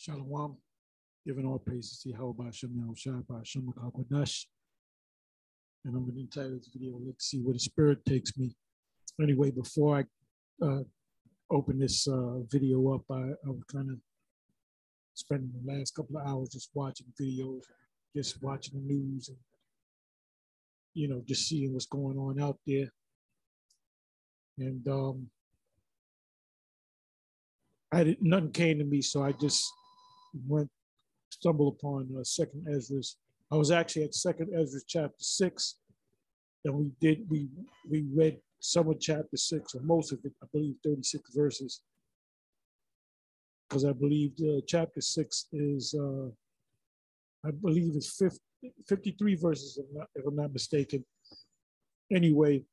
Shalom, giving all praises to Yahweh Shem Yahushua Shem Kakwadash. And I'm going to entitle this video, let's see where the Spirit takes me. Anyway, before I open this video up, I was kind of spending the last couple of hours just watching videos, just watching the news, and, you know, just seeing what's going on out there. And nothing came to me, so I just stumbled upon Second Ezra. I was actually at Second Ezra chapter 6, and we read some of chapter 6, or most of it, I believe 36 verses, because I believe chapter 6 is, I believe it's 53 verses, if I'm not mistaken. Anyway,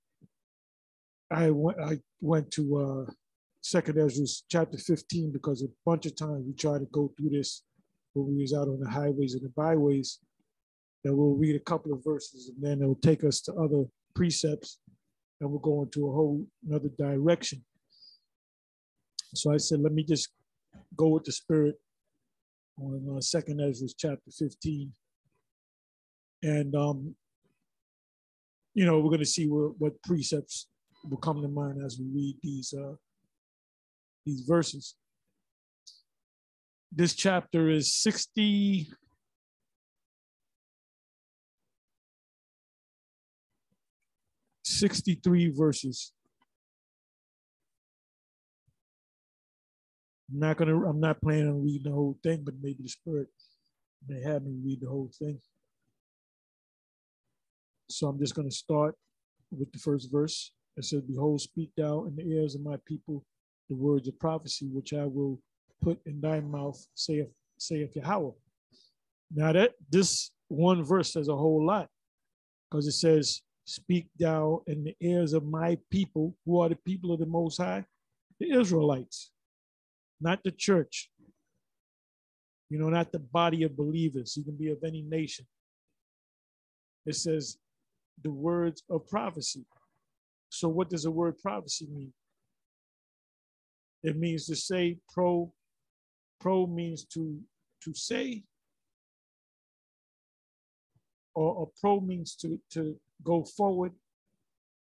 I went to Second Ezra chapter 15 because a bunch of times we try to go through this when we was out on the highways and the byways, and we'll read a couple of verses and then it'll take us to other precepts and we'll go into a whole another direction. So I said, let me just go with the Spirit on Second Ezra chapter 15. And, you know, we're going to see what precepts will come to mind as we read these verses. This chapter is 63 verses. I'm not planning on reading the whole thing, but maybe the Spirit may have me read the whole thing. So I'm just going to start with the first verse. It says, "Behold, speak thou in the ears of my people the words of prophecy, which I will put in thy mouth, saith Yahweh." Now that this one verse says a whole lot, because it says, "Speak thou in the ears of my people." Who are the people of the Most High? The Israelites, not the church. You know, not the body of believers. You can be of any nation. It says the words of prophecy. So what does the word prophecy mean? It means to say. Pro means to say, or pro means to go forward,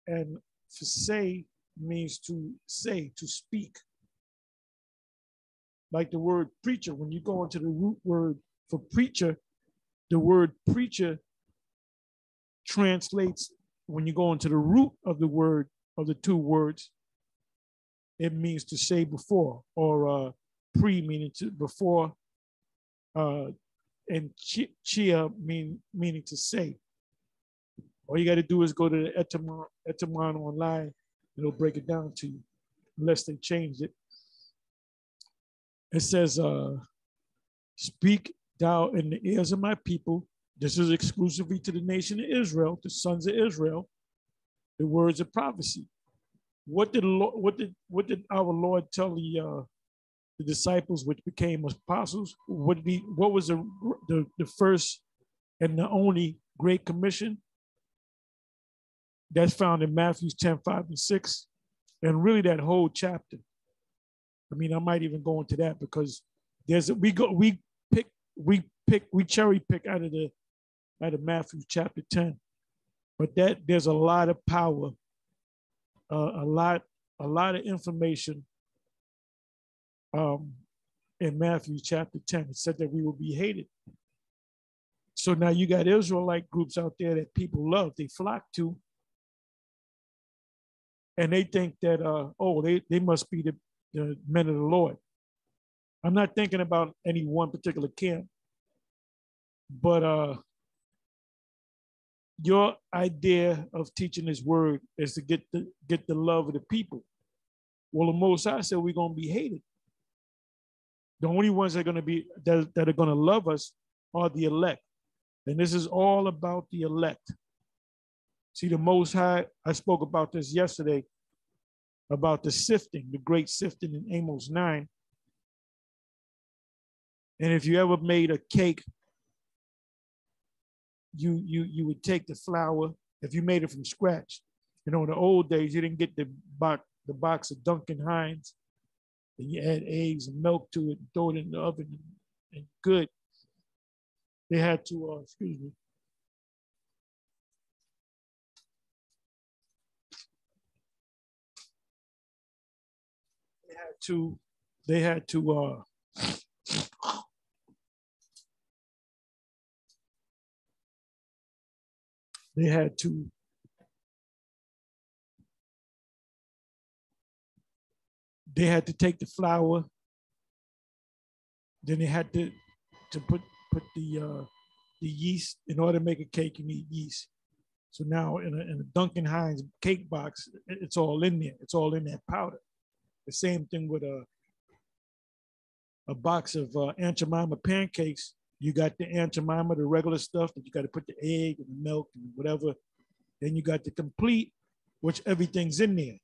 and to say means to say, to speak. Like the word preacher, when you go into the root word for preacher, the word preacher translates, when you go into the root of the word, of the two words, it means to say before, or pre meaning to before, and chia meaning to say. All you got to do is go to the etymon online. It'll break it down to you, unless they changed it. It says, "Speak thou in the ears of my people." This is exclusively to the nation of Israel, the sons of Israel, the words of prophecy. What did our Lord tell the disciples, which became apostles? What was the first and the only Great Commission? That's found in Matthew 10:5-6, and really that whole chapter. I mean, I might even go into that because we cherry pick out of Matthew chapter 10, but there's a lot of power, a lot of information in Matthew chapter 10. It said that we will be hated. So now you got Israelite groups out there that people love, they flock to, and they think that they must be the men of the Lord. I'm not thinking about any one particular camp, but your idea of teaching this word is to get the love of the people. Well, the Most High said we're going to be hated. The only ones that are going to be that are going to love us are the elect, and this is all about the elect. See, the Most High, I spoke about this yesterday, about the sifting, the great sifting in Amos 9. And if you ever made a cake, you would take the flour, if you made it from scratch. You know, in the old days, you didn't get the box of Duncan Hines, and you add eggs and milk to it and throw it in the oven and and good. They had to, excuse me. They had to they had to they had to take the flour, then they had to put the yeast. In order to make a cake, you need yeast. So now in a Duncan Hines cake box, it's all in there. It's all in that powder. The same thing with a box of Aunt Jemima pancakes. You got the Aunt Jemima, the regular stuff that you got to put the egg and the milk and whatever. Then you got the complete, which everything's in there.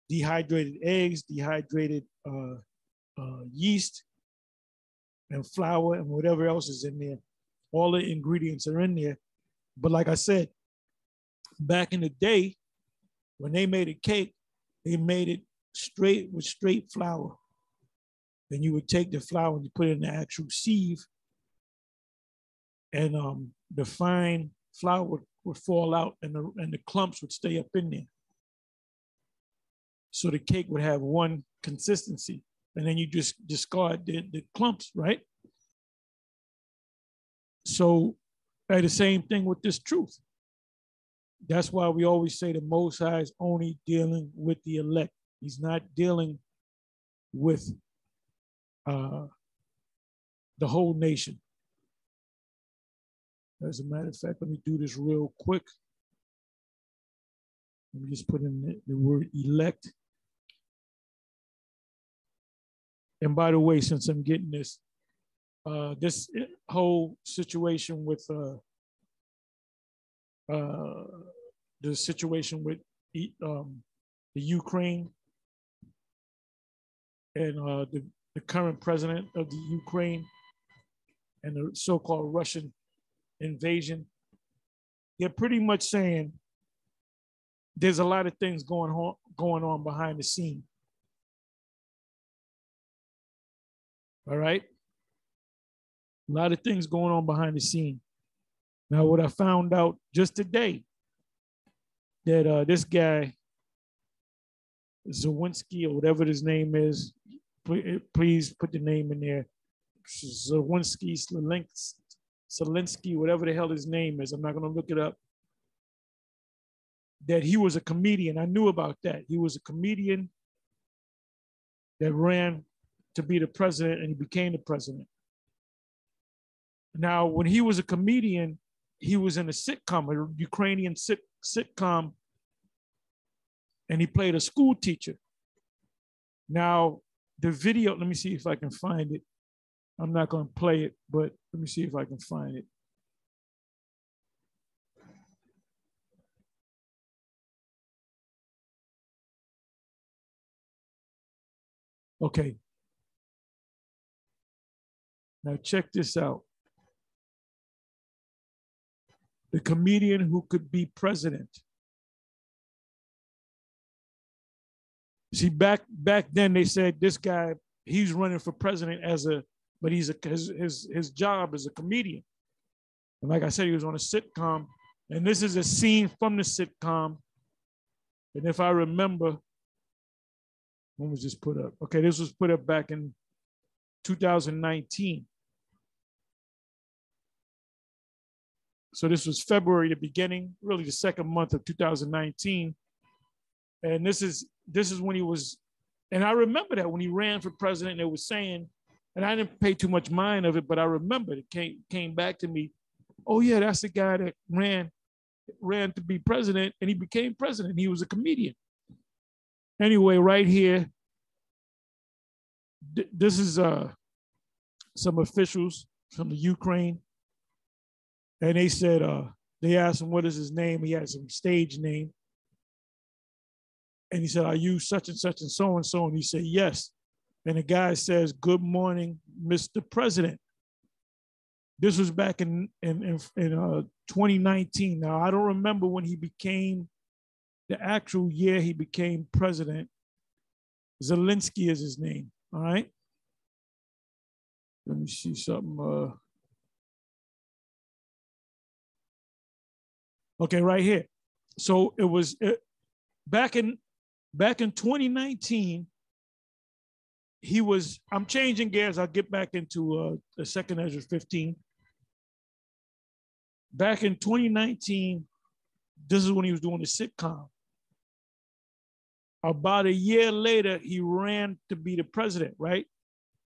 Dehydrated eggs, dehydrated yeast, and flour, and whatever else is in there. All the ingredients are in there. But like I said, back in the day, when they made a cake, they made it straight with straight flour. Then you would take the flour and you put it in the actual sieve, and the fine flour would fall out, and the clumps would stay up in there. So the cake would have one consistency, and then you just discard the clumps, right? So the same thing with this truth. That's why we always say the Most High is only dealing with the elect. He's not dealing with the whole nation. As a matter of fact, let me do this real quick. Let me just put in the word elect. And by the way, since I'm getting this whole situation with the situation with the Ukraine and the current president of the Ukraine and the so-called Russian invasion, they're pretty much saying there's a lot of things going on behind the scene. All right? A lot of things going on behind the scene. Now, what I found out just today, that this guy, Zawinski, or whatever his name is, please put the name in there. Zawinski, Zelensky, whatever the hell his name is. I'm not going to look it up. That he was a comedian. I knew about that. He was a comedian that ran to be the president, and he became the president. Now, when he was a comedian, he was in a sitcom, a Ukrainian sitcom, and he played a school teacher. Now, the video, let me see if I can find it. I'm not going to play it, but let me see if I can find it. Okay. Now check this out. The comedian who could be president. See, back then they said this guy, he's running for president but his job as a comedian. And like I said, he was on a sitcom, and this is a scene from the sitcom. And if I remember, when was this put up? Okay, this was put up back in 2019. So this was February, the beginning, really the second month of 2019. And this is when he was, and I remember that when he ran for president, they were saying, and I didn't pay too much mind of it, but I remember it came back to me. Oh yeah, that's the guy that ran to be president, and he became president. He was a comedian. Anyway, right here, this is some officials from the Ukraine, and they said they asked him what is his name. He had some stage name, and he said, "Are you such and such and so and so?" And he said, "Yes." And the guy says, "Good morning, Mr. President." This was back in 2019. Now, I don't remember when he became, the actual year he became president. Zelensky is his name, all right? Let me see something. Okay, right here. So it was back in 2019. He was. I'm changing gears. I'll get back into the second Ezra 15. Back in 2019, this is when he was doing the sitcom. About a year later, he ran to be the president, right?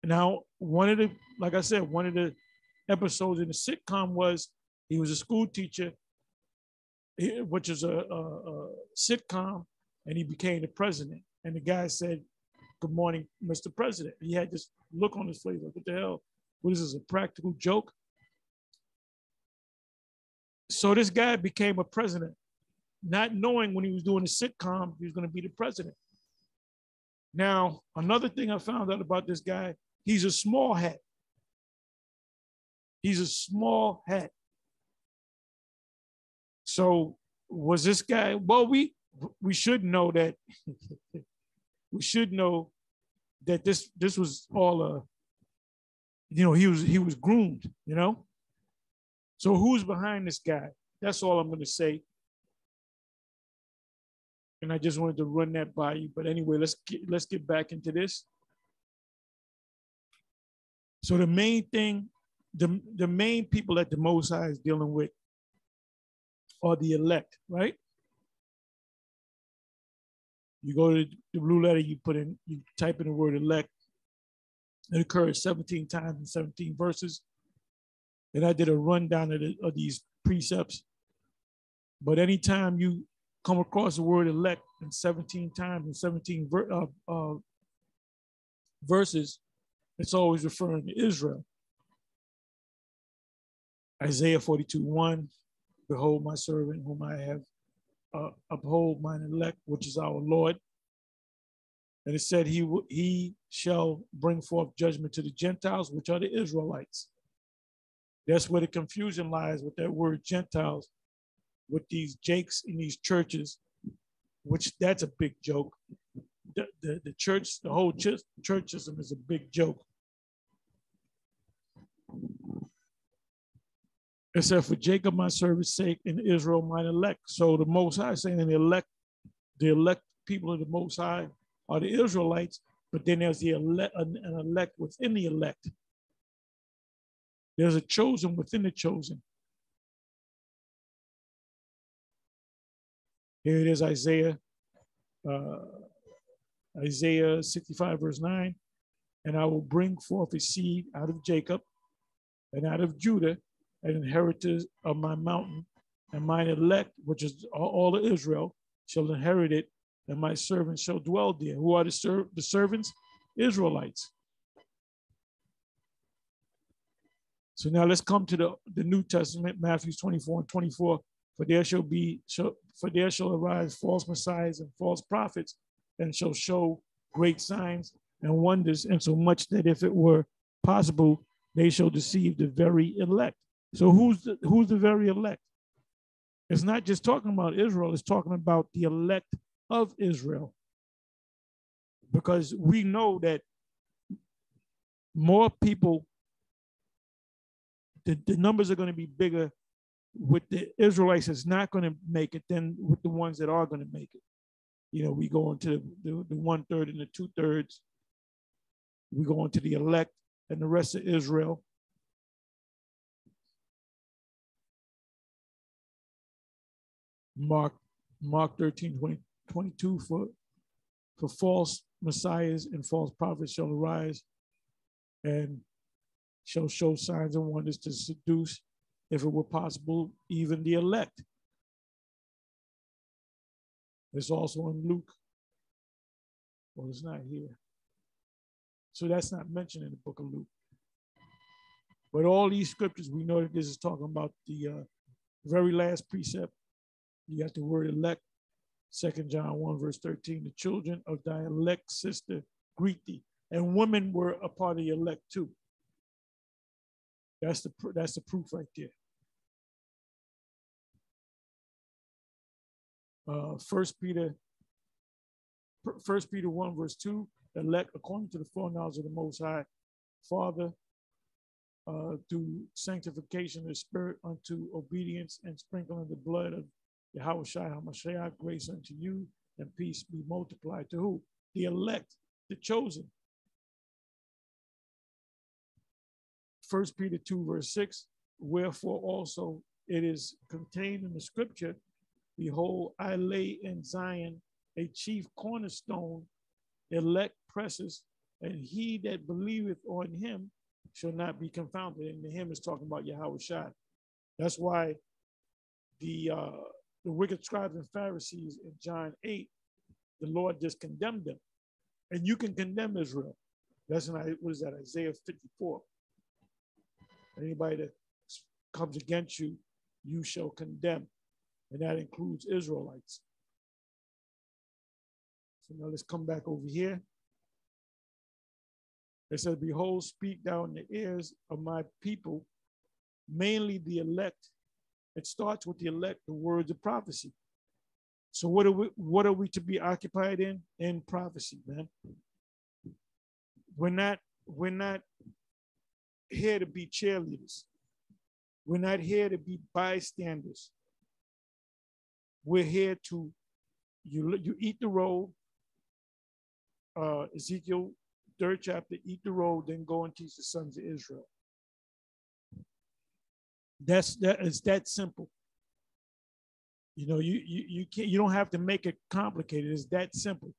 Now, like I said, one of the episodes in the sitcom was he was a school teacher, which is a sitcom, and he became the president. And the guy said, "Good morning, Mr. President." He had this look on his face, like, what the hell? What is this, a practical joke? So this guy became a president, not knowing when he was doing the sitcom, he was going to be the president. Now, another thing I found out about this guy, he's a small hat. He's a small hat. So was this guy, well, we should know that, we should know that this was all he was groomed, So who's behind this guy? That's all I'm going to say. And I just wanted to run that by you. But anyway, let's get back into this. So the main thing, the main people that the Most High is dealing with are the elect, right? You go to the blue letter, you type in the word elect. It occurs 17 times in 17 verses. And I did a rundown of these precepts. But anytime you come across the word elect in 17 times in 17 verses, it's always referring to Israel. Isaiah 42:1, behold my servant whom I have, uphold mine elect, which is our Lord. And it said he shall bring forth judgment to the Gentiles, which are the Israelites. That's where the confusion lies with that word Gentiles, with these jakes in these churches, which that's a big joke. The church, the whole church system is a big joke. It said, for Jacob my servant's sake, and Israel mine elect. So the Most High is saying the elect people of the Most High are the Israelites, but then there's an elect within the elect. There's a chosen within the chosen. Here it is, Isaiah 65 verse 9. And I will bring forth a seed out of Jacob and out of Judah, an inheritors of my mountain, and mine elect, which is all of Israel, shall inherit it, and my servants shall dwell there. Who are the servants? Israelites. So now let's come to the New Testament, Matthew 24:24. For there shall arise false messiahs and false prophets, and shall show great signs and wonders, and so much that if it were possible, they shall deceive the very elect. So who's the very elect? It's not just talking about Israel, it's talking about the elect of Israel. Because we know that more people, the numbers are going to be bigger with the Israelites that's not going to make it than with the ones that are going to make it. We go into the 1/3 and the 2/3. We go into the elect and the rest of Israel. Mark 13:22, for false messiahs and false prophets shall arise and shall show signs and wonders to seduce, if it were possible, even the elect. It's also in Luke. Well, it's not here. So that's not mentioned in the book of Luke. But all these scriptures, we know that this is talking about the very last precept. You got the word elect, 2 John 1 verse 13, the children of thy elect sister greet thee. And women were a part of the elect too. That's the proof right there. 1 Peter 1 verse 2, elect according to the foreknowledge of the Most High Father, through sanctification of the spirit unto obedience and sprinkling the blood of Yahweh Shai HaMashiach, grace unto you and peace be multiplied to who? The elect, the chosen. 1 Peter 2 verse 6, wherefore also it is contained in the scripture, behold, I lay in Zion a chief cornerstone, elect precious, and he that believeth on him shall not be confounded. And the hymn is talking about Yahweh Shai. That's why the wicked scribes and Pharisees in John 8, the Lord just condemned them. And you can condemn Israel. That's in, what is that, Isaiah 54. Anybody that comes against you, you shall condemn. And that includes Israelites. So now let's come back over here. It says, behold, speak thou in the ears of my people, mainly the elect. It starts with the elect, the words of prophecy. So what are we to be occupied in? In prophecy, man. We're not here to be cheerleaders. We're not here to be bystanders. We're here to, you eat the roll, Ezekiel 3rd chapter, eat the roll, then go and teach the sons of Israel. It's that simple. You know, you don't have to make it complicated. It's that simple.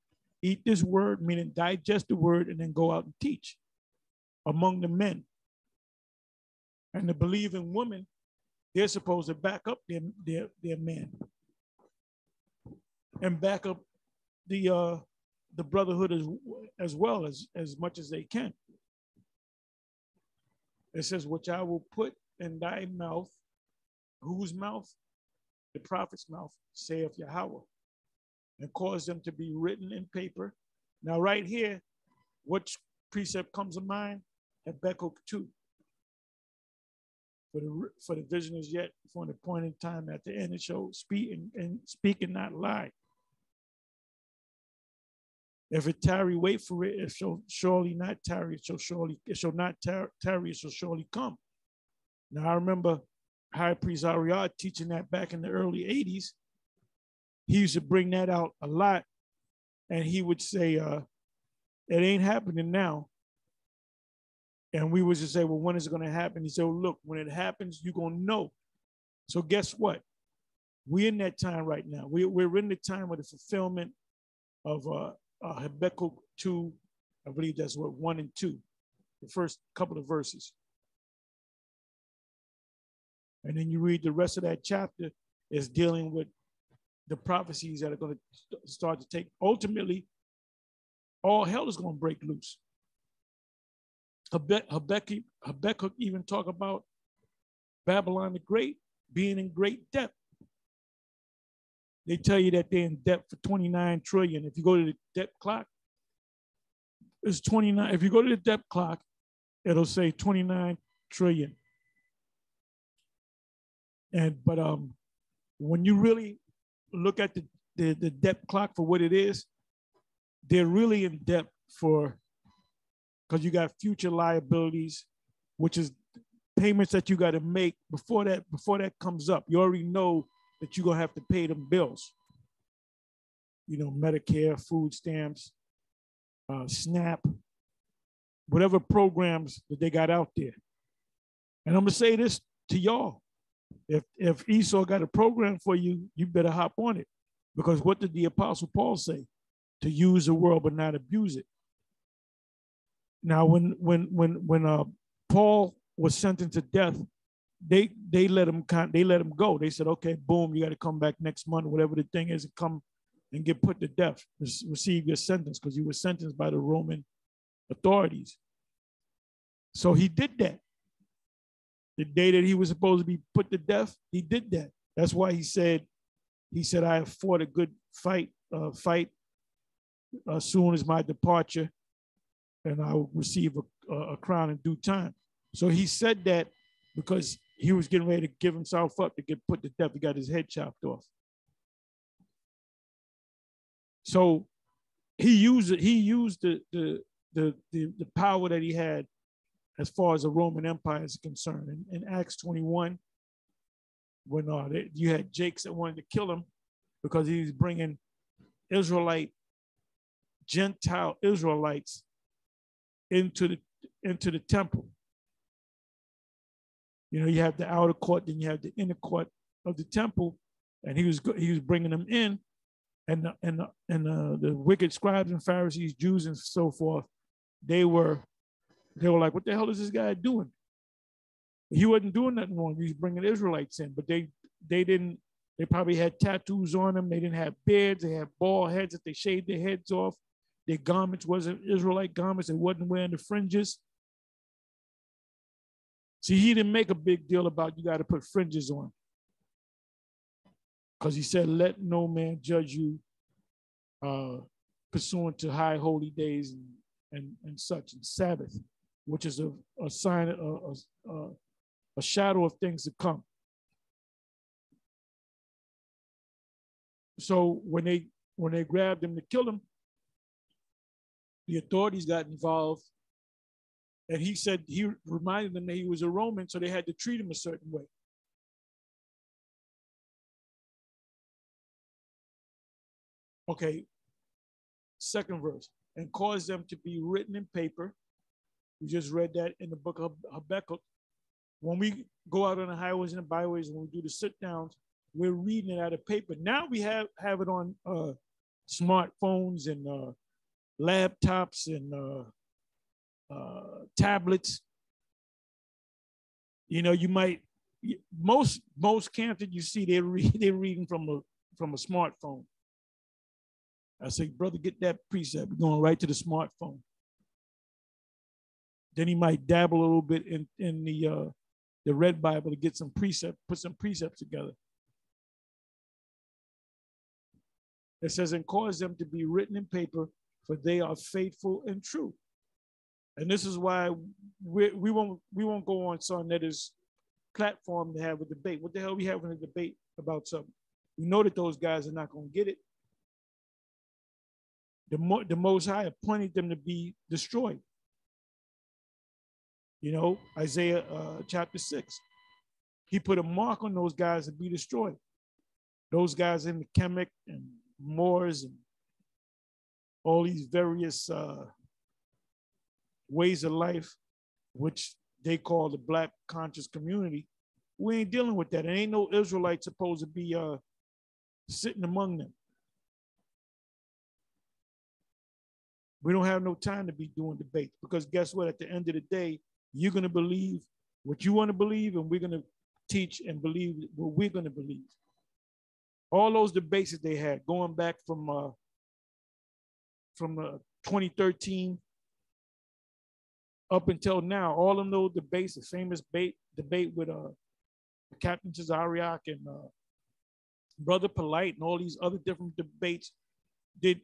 Eat this word, meaning digest the word, and then go out and teach among the men. And the believing women, they're supposed to back up their men and back up the brotherhood as well as much as they can. It says, which I will put in thy mouth. Whose mouth? The prophet's mouth, saith Yahweh, and cause them to be written in paper. Now, right here, what precept comes to mind? Habakkuk 2. For the vision is yet for an appointed time at the end. It shall speak and not lie. If it tarry, wait for it. It shall surely not tarry. It shall not tarry. It shall surely come. Now I remember High Priest Ariad teaching that back in the early 80s. He used to bring that out a lot, and he would say, it ain't happening now. And we would just say, well, when is it going to happen? He said, well, look, when it happens, you're going to know. So guess what? We're in that time right now. We're in the time of the fulfillment of Habakkuk 2. I believe that's what 1 and 2, the first couple of verses. And then you read the rest of that chapter is dealing with the prophecies that are going to start to take. Ultimately, all hell is going to break loose. Habakkuk even talk about Babylon the Great being in great debt. They tell you that they're in debt for 29 trillion. If you go to the debt clock, it's 29. If you go to the debt clock, it'll say 29 trillion. But when you really look at the debt clock for what it is, they're really in debt because you got future liabilities, which is payments that you got to make before that comes up. You already know that you're gonna have to pay them bills. You know, Medicare, food stamps, SNAP, whatever programs that they got out there. And I'm gonna say this to y'all. If Esau got a program for you, you better hop on it. Because what did the Apostle Paul say? To use the world but not abuse it. Now, when Paul was sentenced to death, they let him go. They said, okay, boom, you got to come back next month, whatever the thing is, and come and get put to death, receive your sentence, because you were sentenced by the Roman authorities. So he did that. The day that he was supposed to be put to death, he did that. That's why he said, I have fought a good fight, soon as my departure, and I will receive a crown in due time. So he said that because he was getting ready to give himself up to get put to death. He got his head chopped off. So he used the power that he had as far as the Roman Empire is concerned. In Acts 21, when you had Jakes that wanted to kill him because he was bringing Gentile Israelites into the temple. You know, you have the outer court, then you have the inner court of the temple, and he was bringing them in, and the wicked scribes and Pharisees, Jews and so forth, they were like, what the hell is this guy doing? He wasn't doing nothing wrong. He was bringing Israelites in, but they didn't. They probably had tattoos on them. They didn't have beards. They had bald heads that they shaved their heads off. Their garments wasn't Israelite garments. They wasn't wearing the fringes. See, he didn't make a big deal about you got to put fringes on, because he said, let no man judge you pursuant to high holy days and such, and Sabbath, which is a sign, a shadow of things to come. So when they grabbed him to kill him, the authorities got involved, and he said, he reminded them that he was a Roman, so they had to treat him a certain way. Okay, second verse, and caused them to be written in paper. We just read that in the book of Habakkuk. When we go out on the highways and the byways, when we do the sit downs, we're reading it out of paper. Now we have it on smartphones and laptops and tablets. You know, you might, most camps that you see, they're reading from a smartphone. I say, brother, get that precept. We're going right to the smartphone. Then he might dabble a little bit in the Red Bible to get some precept, put some precepts together. It says, and cause them to be written in paper, for they are faithful and true. And this is why we won't go on Sarnetta's platform to have a debate. What the hell are we having a debate about something? We know that those guys are not going to get it. The Most High appointed them to be destroyed. You know, Isaiah chapter 6. He put a mark on those guys to be destroyed. Those guys in the Kemet and Moors and all these various ways of life, which they call the Black conscious community. We ain't dealing with that. There ain't no Israelite supposed to be sitting among them. We don't have no time to be doing debates, because guess what? At the end of the day, you're going to believe what you want to believe, and we're going to teach and believe what we're going to believe. All those debates that they had going back from 2013 up until now, all of those debates, the famous debate with Captain Cesariak and Brother Polite and all these other different debates, did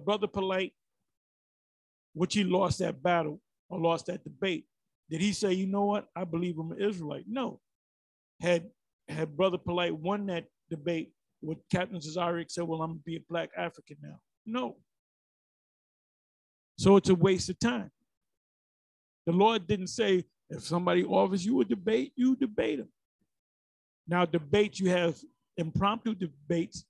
Brother Polite, which he lost that battle or lost that debate, did he say, you know what, I believe I'm an Israelite? No. Had Brother Polite won that debate, would Captain Cesariak say, well, I'm going to be a Black African now? No. So it's a waste of time. The Lord didn't say, if somebody offers you a debate, you debate them. Now, debates, you have impromptu debates.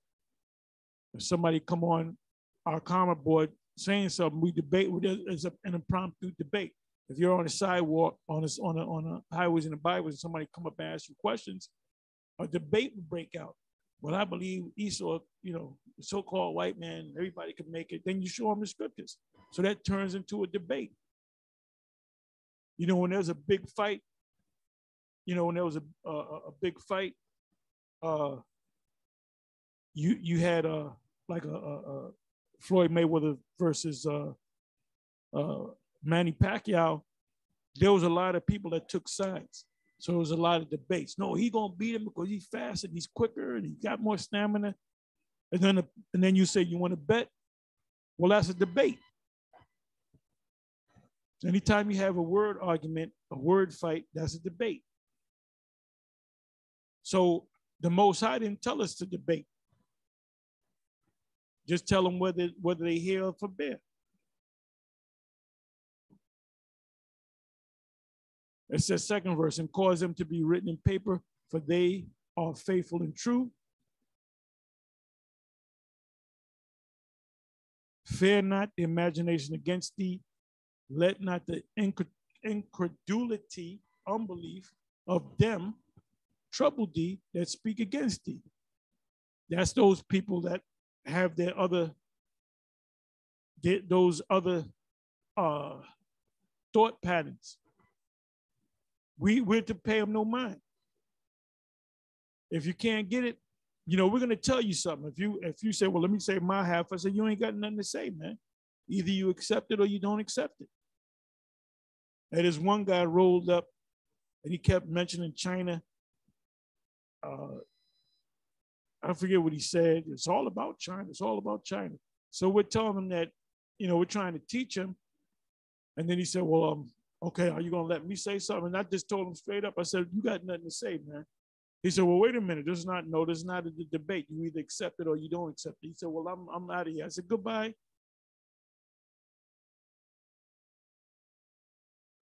If somebody come on our comment board saying something, we debate. It's an impromptu debate. If you're on a sidewalk, on the highways and the byways, and somebody come up and ask you questions, a debate will break out. Well, I believe Esau, you know, the so-called white man, everybody can make it. Then you show them the scriptures. So that turns into a debate. You know, when there's a big fight, when there was a big fight, you had like a Floyd Mayweather versus Manny Pacquiao. There was a lot of people that took sides. So there was a lot of debates. No, he's gonna beat him because he's faster, he's quicker, and he got more stamina. And then you say you want to bet. Well, that's a debate. So anytime you have a word argument, a word fight, that's a debate. So the Most High didn't tell us to debate. Just tell them whether they hear or forbear. It says, second verse, and cause them to be written in paper, for they are faithful and true. Fear not the imagination against thee. Let not the incredulity, unbelief of them trouble thee that speak against thee. That's those people that have those other thought patterns. We're to pay them no mind. If you can't get it, we're going to tell you something. If you say, well, let me say my half, I say, you ain't got nothing to say, man. Either you accept it or you don't accept it. And this one guy rolled up and he kept mentioning China. I forget what he said. It's all about China. It's all about China. So we're telling him that, we're trying to teach him. And then he said, well, okay, are you going to let me say something? And I just told him straight up. I said, you got nothing to say, man. He said, well, wait a minute. This is not a debate. You either accept it or you don't accept it. He said, well, I'm out of here. I said, goodbye.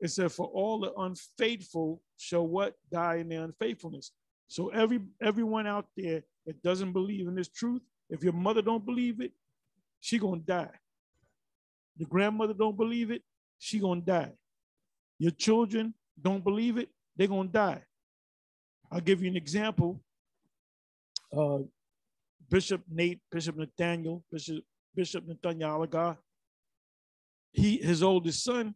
It said, for all the unfaithful shall what? Die in their unfaithfulness. So everyone out there that doesn't believe in this truth, if your mother don't believe it, she gonna die. Your grandmother don't believe it, she gonna die. Your children don't believe it, they're gonna die. I'll give you an example. Bishop Nathaniel Alaga, his oldest son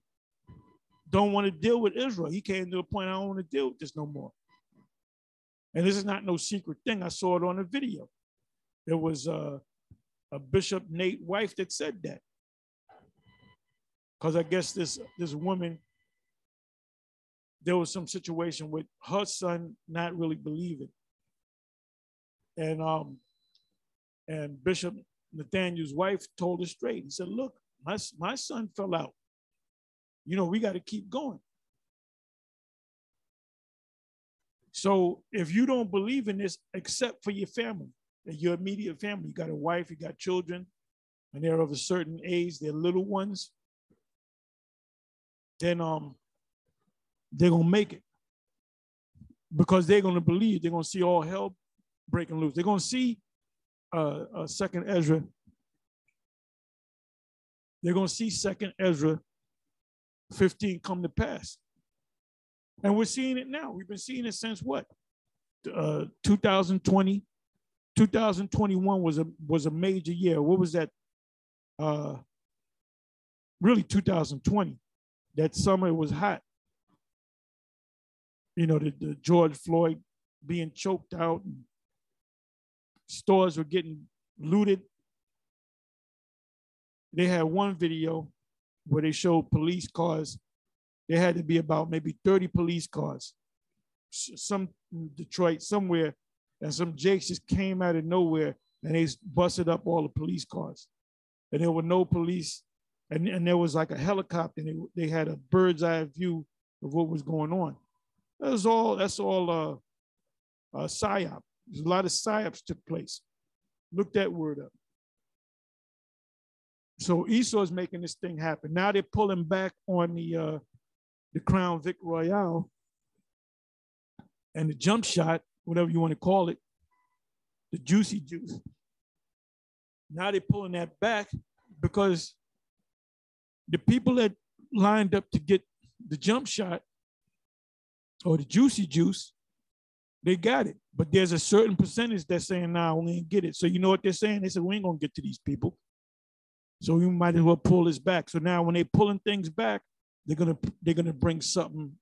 don't want to deal with Israel. He came to a point, I don't want to deal with this no more. And this is not no secret thing. I saw it on a video. There was a Bishop Nate's wife that said that. Because I guess this woman, there was some situation with her son not really believing. And Bishop Nathaniel's wife told her straight. He said, look, my son fell out. We got to keep going. So if you don't believe in this, except for your family, your immediate family, you got a wife, you got children, and they're of a certain age, they're little ones, then they're going to make it. Because they're going to believe, they're going to see all hell breaking loose. They're going to see Second Ezra. They're going to see Second Ezra 15 come to pass. And we're seeing it now. We've been seeing it since what? 2020. 2021 was a major year. What was that? Really 2020. That summer it was hot. The George Floyd being choked out. And stores were getting looted. They had one video where they showed police cars. There had to be about maybe 30 police cars, some Detroit, somewhere, and some jakes just came out of nowhere and they busted up all the police cars. And there were no police, and there was like a helicopter, and they had a bird's eye view of what was going on. That's all psyop. There's a lot of psyops took place. Look that word up. So Esau's making this thing happen. Now they're pulling back on the Crown Vic Royale and the jump shot, whatever you want to call it, the juicy juice. Now they're pulling that back because the people that lined up to get the jump shot or the juicy juice, they got it. But there's a certain percentage that's saying, nah, we ain't get it. So you know what they're saying? They said, we ain't gonna get to these people. So we might as well pull this back. So now when they're pulling things back, they're gonna bring something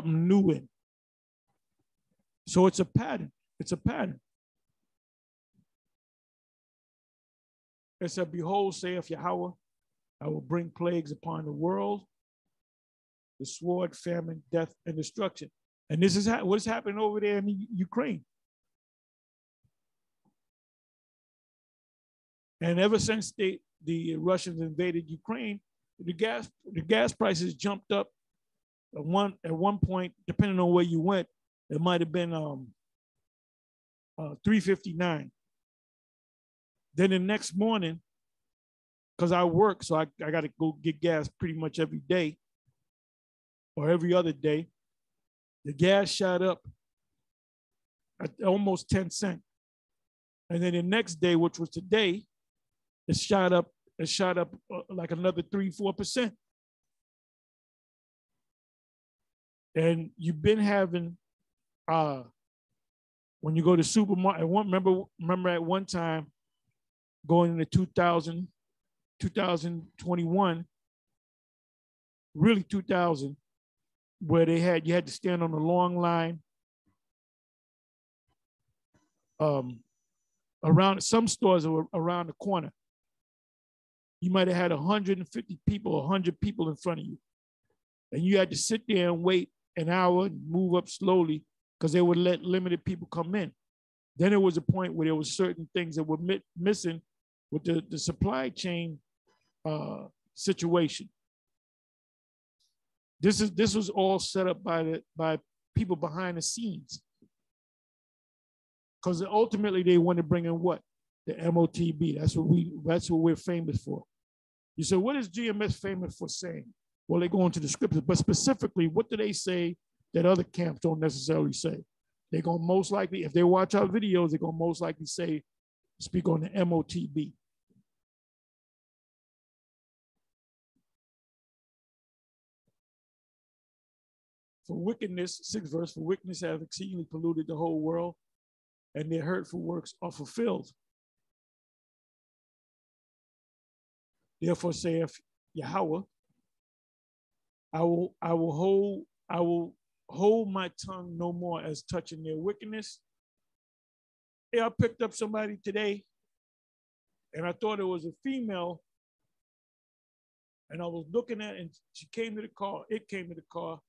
new in. So it's a pattern. It's a pattern. It said, behold, saith Yahweh, I will bring plagues upon the world, the sword, famine, death, and destruction. And this is what's happening over there in Ukraine. And ever since the Russians invaded Ukraine, the gas prices jumped up. At one point, depending on where you went, it might have been $3.59. Then the next morning, because I work, so I got to go get gas pretty much every day. or every other day, the gas shot up at almost 10 cents. And then the next day, which was today, it shot up like another 3-4%. And you've been having when you go to supermarket, remember at one time going into 2021, really 2000, where you had to stand on a long line around some stores that were around the corner. You might have had 150 people, 100 people in front of you. And you had to sit there and wait an hour and move up slowly because they would let limited people come in. Then there was a point where there was certain things that were missing with the supply chain situation. This was all set up by people behind the scenes. Because ultimately they want to bring in what? The MOTB. That's what we're famous for. You say, what is GMS famous for saying? Well, they go into the scriptures, but specifically, what do they say that other camps don't necessarily say? They're going to most likely, if they watch our videos, they're going to most likely speak on the MOTB. For wickedness, 6th verse, for wickedness have exceedingly polluted the whole world, and their hurtful works are fulfilled. Therefore saith Yahweh, I will hold my tongue no more as touching their wickedness. Yeah, I picked up somebody today, and I thought it was a female, and I was looking at it, and she came to the car. It came to the car,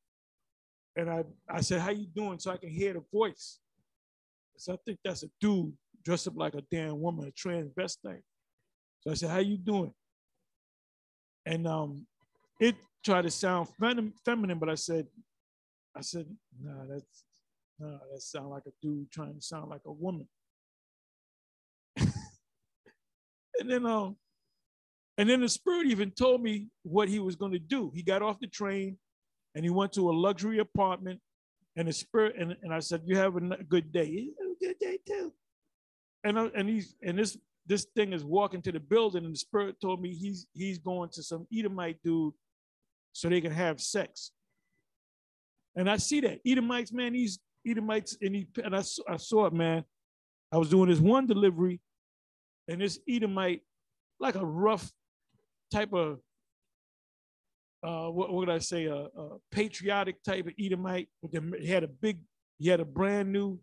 and I said, "How you doing?" So I can hear the voice. So I think that's a dude dressed up like a damn woman, a transvestite. So I said, "How you doing?" And it tried to sound feminine, but I said, nah, that sounds like a dude trying to sound like a woman. And then the Spirit even told me what he was going to do. He got off the train and he went to a luxury apartment, and the Spirit, and I said, "You have a good day." He had a good day too. And this thing is walking to the building, and the Spirit told me he's going to some Edomite dude so they can have sex. And I see that Edomites, man, these Edomites, and I saw it, man. I was doing this one delivery, and this Edomite, like a rough type of what would I say, a patriotic type of Edomite. He had a brand new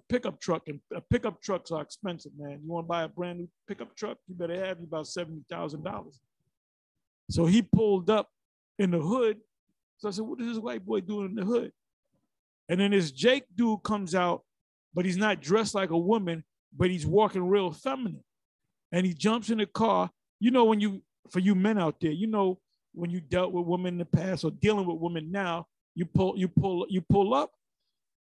pickup truck, and pickup trucks are expensive, man. You want to buy a brand new pickup truck, you better have about $70,000. So he pulled up in the hood. So I said, "What is this white boy doing in the hood?" And then this Jake dude comes out, but he's not dressed like a woman, but he's walking real feminine. And he jumps in the car. You know, for you men out there, you know, when you dealt with women in the past or dealing with women now, you pull up,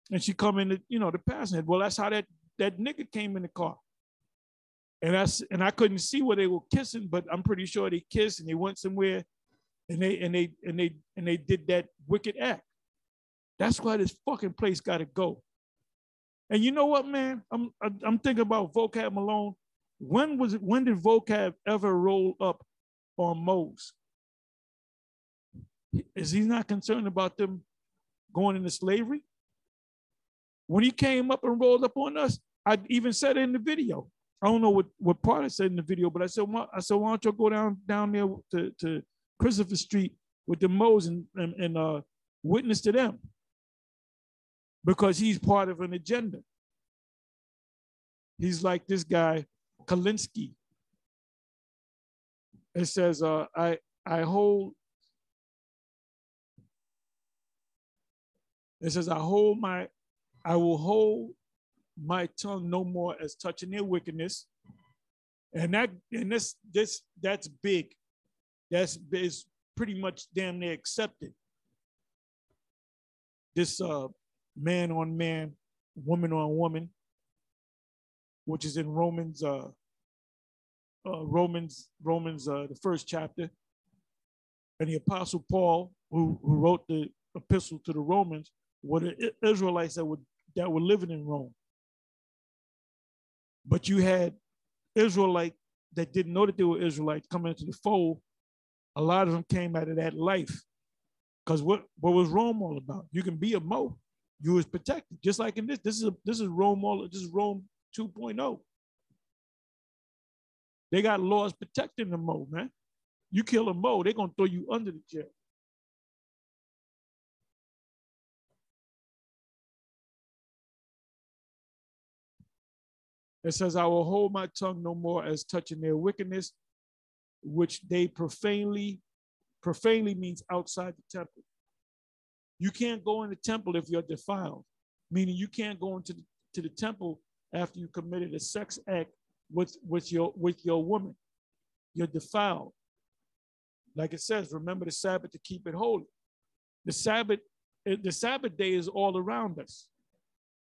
and she come in the passenger. Well, that's how that nigga came in the car. And I couldn't see where they were kissing, but I'm pretty sure they kissed and they went somewhere, and they did that wicked act. That's why this fucking place got to go. And you know what, man? I'm thinking about Vocab Malone. When did Vocab ever roll up on Mose? Is he not concerned about them going into slavery? When he came up and rolled up on us, I even said it in the video. I don't know what part I said in the video, but I said, why don't you go down there to Christopher Street with the Mose and witness to them? Because he's part of an agenda. He's like this guy, Kalinsky. It says, I will hold my tongue no more as touching their wickedness. And that's big. That's pretty much damn near accepted. This man on man, woman on woman, which is in Romans, the 1st chapter. And the Apostle Paul who wrote the epistle to the Romans were the Israelites that were living in Rome. But you had Israelite that didn't know that they were Israelites coming into the fold. A lot of them came out of that life. Because what was Rome all about? You can be a Mo, you was protected. Just like in this. This is Rome 2.0. They got laws protecting the Mo, man. You kill a Mo, they're gonna throw you under the jail. It says, I will hold my tongue no more as touching their wickedness, which they profanely means outside the temple. You can't go in the temple if you're defiled, meaning you can't go into the temple after you committed a sex act with your woman. You're defiled. Like it says, remember the Sabbath to keep it holy. The Sabbath day is all around us.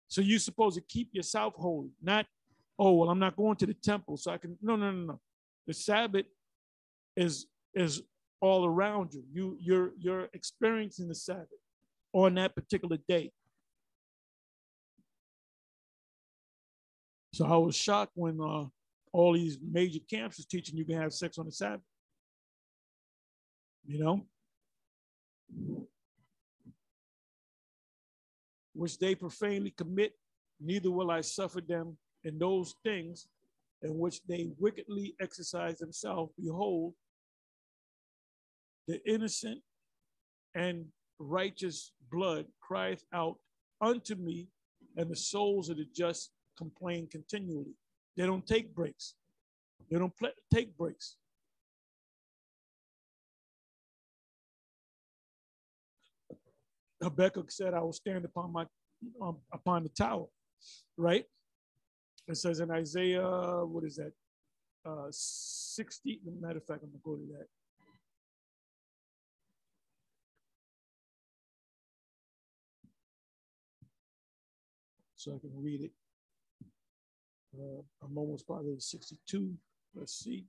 So you're supposed to keep yourself holy, not, oh, well, I'm not going to the temple, so I can. No. The Sabbath is all around you. You're experiencing the Sabbath on that particular day. So I was shocked when all these major camps was teaching you can have sex on the Sabbath. You know? Which they profanely commit, neither will I suffer them in those things in which they wickedly exercise themselves. Behold, the innocent and righteous blood crieth out unto me, and the souls of the just complain continually. They don't take breaks. They don't take breaks. Habakkuk said, I will stand upon the tower, right? It says in Isaiah, what is that? 60, matter of fact, I'm gonna go to that. So I can read it. I'm almost positive 62. Let's see.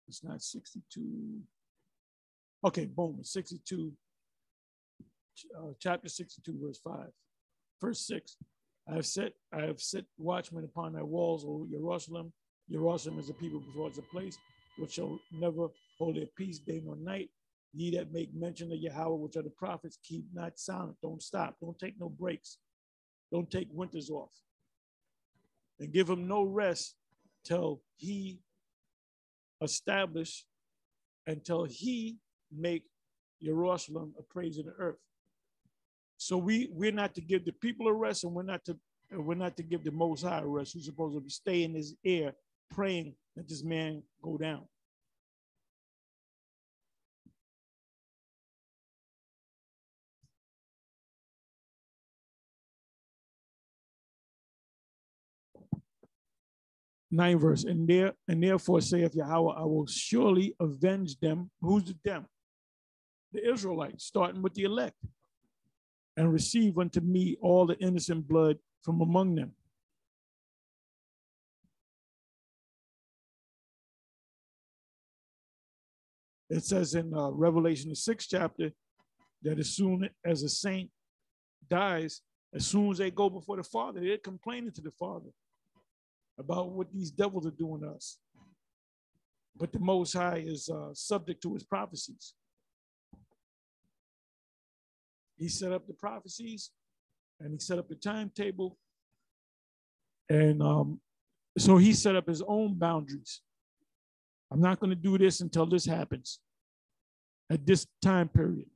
It's not 62. Okay, boom, 62. Chapter 62, verse 5. Verse 6. I have set watchmen upon thy walls, O Jerusalem. Jerusalem is a people before it's a place which shall never hold their peace day nor night. Ye that make mention of Yahweh, which are the prophets, keep not silent. Don't stop. Don't take no breaks. Don't take winters off. And give him no rest till he establish, until he make Jerusalem a praise of the earth. So we're not to give the people a rest, and we're not to give the Most High a rest. Who's supposed to stay in his ear praying that this man go down. Ninth verse, and therefore saith Yahweh, I will surely avenge them. Who's the them? The Israelites, starting with the elect, and receive unto me all the innocent blood from among them. It says in Revelation, the 6th chapter, that as soon as a saint dies, as soon as they go before the Father, they're complaining to the Father about what these devils are doing to us. But the Most High is subject to his prophecies. He set up the prophecies, and he set up the timetable. And so he set up his own boundaries. I'm not going to do this until this happens at this time period.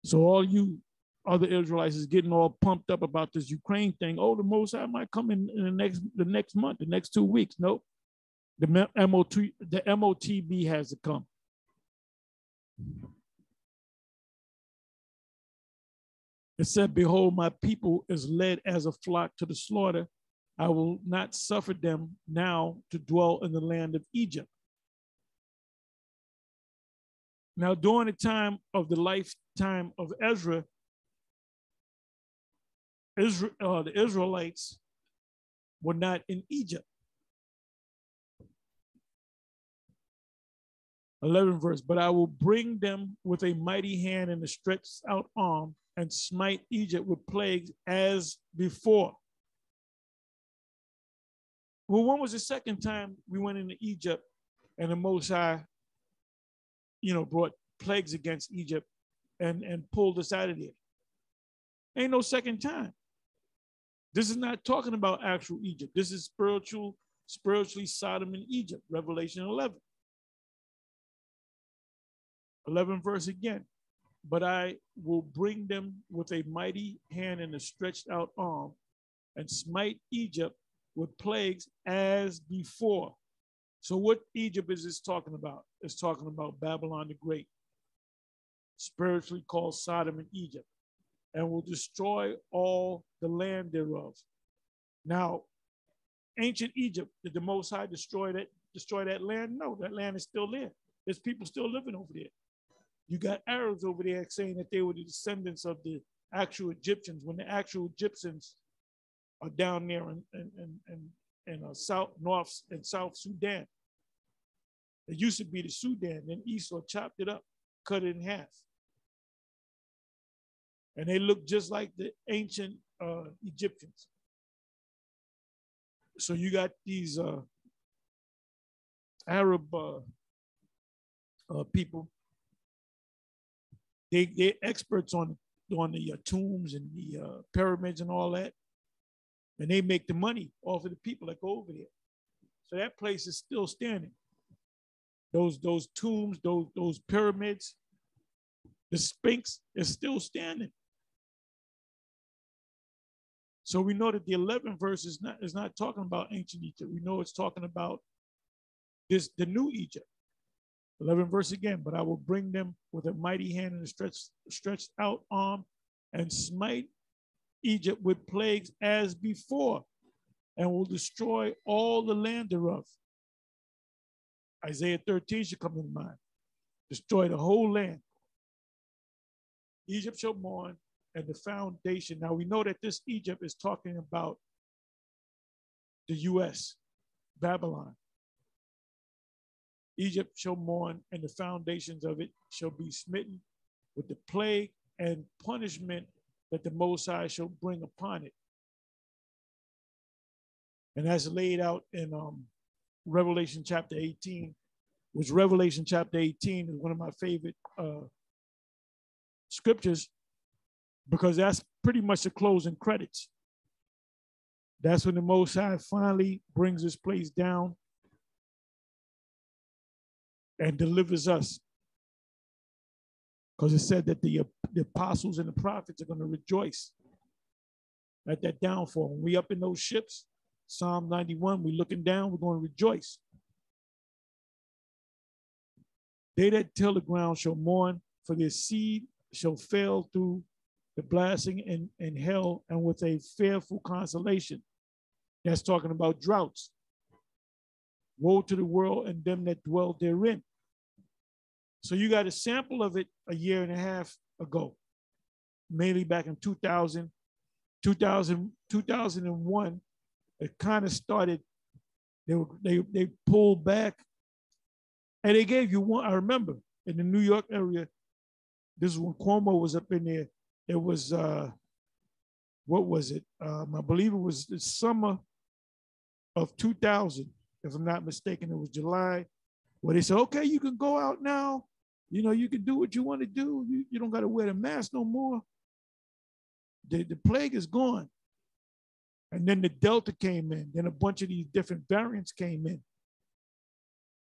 So all you other Israelites is getting all pumped up about this Ukraine thing. Oh, the Most High might come in the next month, the next 2 weeks. Nope. The MOTB has to come. It said, behold, my people is led as a flock to the slaughter. I will not suffer them now to dwell in the land of Egypt. Now, during the time of the lifetime of Ezra, the Israelites were not in Egypt. 11th verse, but I will bring them with a mighty hand and a stretched out arm and smite Egypt with plagues as before. Well, when was the second time we went into Egypt and the Most High, brought plagues against Egypt and pulled us out of there? Ain't no second time. This is not talking about actual Egypt. This is spiritually Sodom and Egypt, Revelation 11. 11th verse again. But I will bring them with a mighty hand and a stretched out arm and smite Egypt with plagues as before. So what Egypt is this talking about? It's talking about Babylon the Great, spiritually called Sodom and Egypt, and will destroy all the land thereof. Now, ancient Egypt, did the Most High destroy that land? No, that land is still there. There's people still living over there. You got Arabs over there saying that they were the descendants of the actual Egyptians, when the actual Egyptians are down there in North and South Sudan. It used to be the Sudan, then Esau chopped it up, cut it in half. And they look just like the ancient Egyptians. So you got these Arab people. They're experts on the tombs and the pyramids and all that. And they make the money off of the people that go over there. So that place is still standing. Those tombs, those pyramids, the Sphinx is still standing. So we know that the 11th verse is not talking about ancient Egypt. We know it's talking about the new Egypt. 11th verse again, but I will bring them with a mighty hand and a stretched out arm and smite Egypt with plagues as before, and will destroy all the land thereof. Isaiah 13 should come in mind. Destroy the whole land. Egypt shall mourn, and the foundation. Now we know that this Egypt is talking about the U.S., Babylon. Egypt shall mourn, and the foundations of it shall be smitten with the plague and punishment that the Most High shall bring upon it. And that's laid out in Revelation chapter 18, which Revelation chapter 18 is one of my favorite scriptures, because that's pretty much the closing credits. That's when the Most High finally brings this place down and delivers us. Because it said that the apostles and the prophets are going to rejoice at that downfall. When we up in those ships, Psalm 91, we looking down, we're going to rejoice. They that till the ground shall mourn, for their seed shall fail through the blasting in hell, and with a fearful consolation. That's talking about droughts. Woe to the world and them that dwell therein. So you got a sample of it a year and a half ago, mainly back in 2001. It kind of started, they pulled back, and they gave you one. I remember in the New York area, this is when Cuomo was up in there. It was, what was it? I believe it was the summer of 2000, if I'm not mistaken. It was July, where they said, okay, you can go out now. You know, you can do what you want to do. You don't got to wear the mask no more. The plague is gone. And then the Delta came in. Then a bunch of these different variants came in.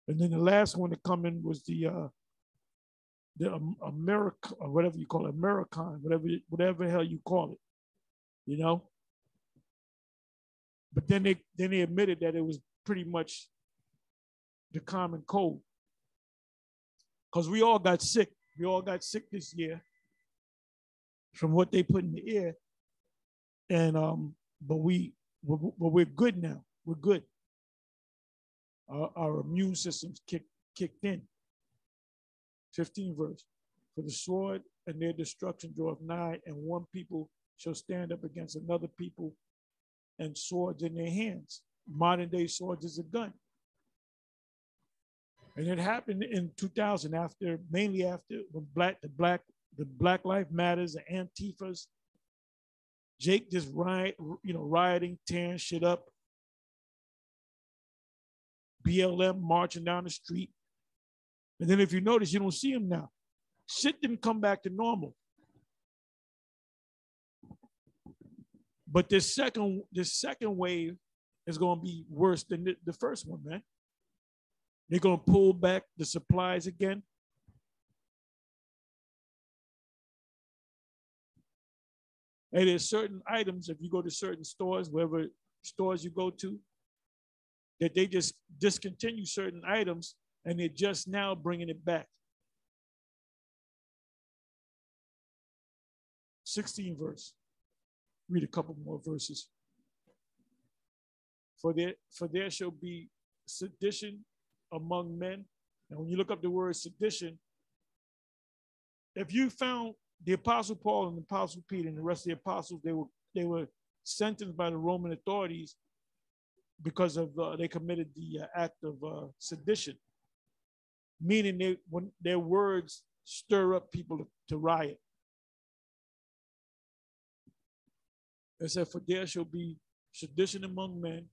And then the last one to come in was the America, or whatever you call it, Americon, whatever the hell you call it, you know? But then they admitted that it was pretty much the common cold. Because we all got sick. We all got sick this year from what they put in the air. And but we're good now. We're good. Our immune systems kicked in. 15 verse. For the sword and their destruction draweth nigh, and one people shall stand up against another people, and swords in their hands. Modern day swords is a gun. And it happened in 2000 after, mainly after when the Black Lives Matters, the Antifas, Jake just rioting, tearing shit up, BLM marching down the street. And then if you notice, you don't see him now. Shit didn't come back to normal. But this second wave is going to be worse than the first one, man. They're going to pull back the supplies again. And there's certain items, if you go to certain stores, wherever stores you go to, that they just discontinue certain items and they're just now bringing it back. 16 verse. Read a couple more verses. For there shall be sedition among men. And when you look up the word sedition, if you found the Apostle Paul and the Apostle Peter and the rest of the apostles, they were sentenced by the Roman authorities because of they committed the act of sedition, meaning when their words stir up people to riot. It said, for there shall be sedition among men,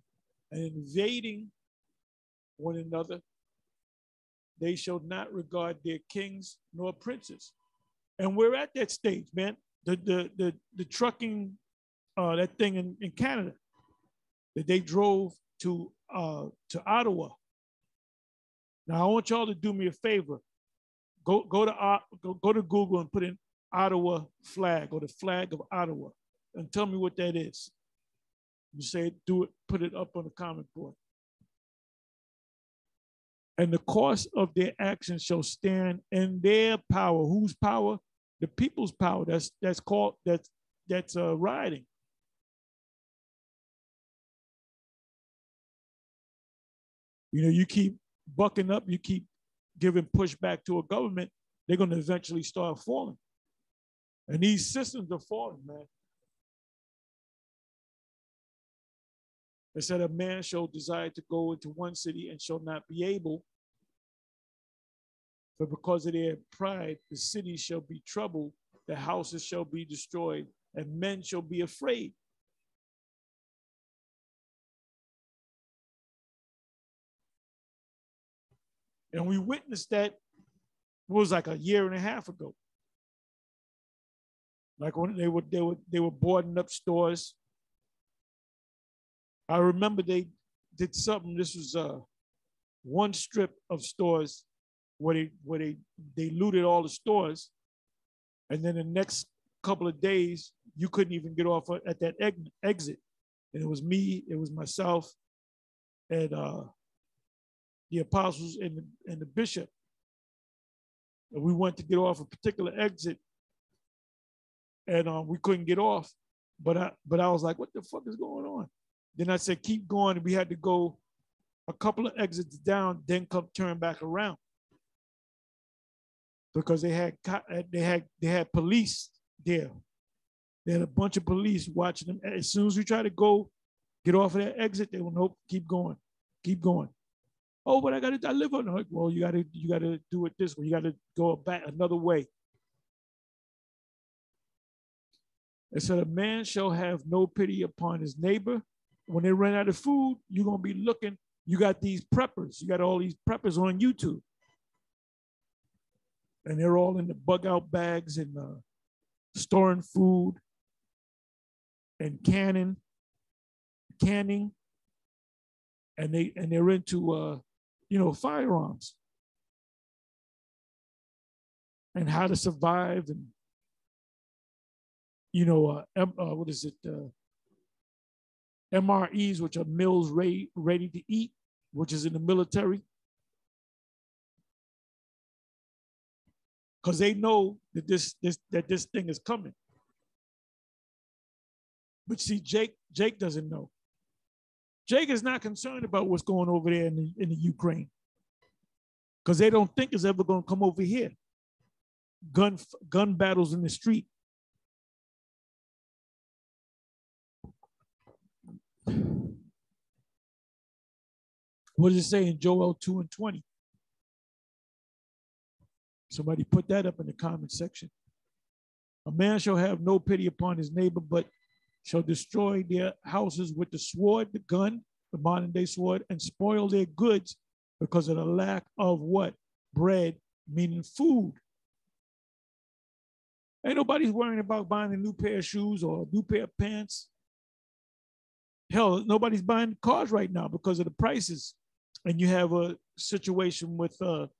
and invading one another. They shall not regard their kings nor princes. And we're at that stage, man. The trucking, that thing in Canada, that they drove to Ottawa. Now I want y'all to do me a favor. Go to Google and put in Ottawa flag or the flag of Ottawa, and tell me what that is. You say, do it, put it up on the comment board. And the course of their actions shall stand in their power. Whose power? The people's power. That's called rioting. You know, you keep bucking up, you keep giving pushback to a government, they're going to eventually start falling. And these systems are falling, man. It said a man shall desire to go into one city and shall not be able, but because of their pride, the city shall be troubled, the houses shall be destroyed, and men shall be afraid. And we witnessed that, it was like a year and a half ago. Like when they were boarding up stores. I remember they did something. This was one strip of stores where they looted all the stores, and then the next couple of days you couldn't even get off at that exit. And it was me, it was myself, and the apostles and the bishop. And we went to get off a particular exit, and we couldn't get off. But I was like, what the fuck is going on? Then I said, keep going. And we had to go a couple of exits down, then turn back around. Because they had police there. They had a bunch of police watching them. As soon as we try to go, get off of that exit, they will, nope, keep going. Oh, but I live on the, well, you gotta do it this way. You gotta go back another way. It said, a man shall have no pity upon his neighbor. When they run out of food, you're going to be looking. You got these preppers. You got all these preppers on YouTube. And they're all in the bug out bags and storing food and canning. And they're into, firearms and how to survive and, what is it? MREs, which are meals ready to eat, which is in the military. Because they know that this thing is coming. But see, Jake doesn't know. Jake is not concerned about what's going over there in the Ukraine. Because they don't think it's ever going to come over here. Gun battles in the street. What does it say in Joel 2:20? Somebody put that up in the comment section. A man shall have no pity upon his neighbor, but shall destroy their houses with the sword, the gun, the modern day sword, and spoil their goods because of the lack of what? Bread, meaning food. Ain't nobody's worrying about buying a new pair of shoes or a new pair of pants. Hell, nobody's buying cars right now because of the prices. And you have a situation with the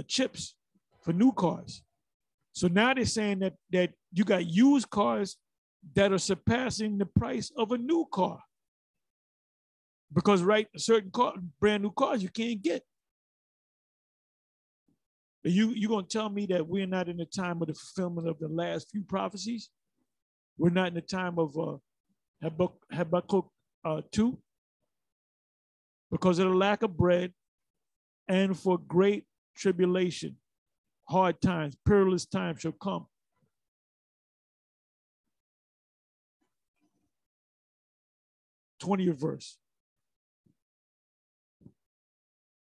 chips for new cars. So now they're saying that you got used cars that are surpassing the price of a new car. Because certain brand new cars you can't get. You're going to tell me that we're not in the time of the fulfillment of the last few prophecies? We're not in the time of Habakkuk 2? Because of the lack of bread and for great tribulation, hard times, perilous times shall come. '20th verse.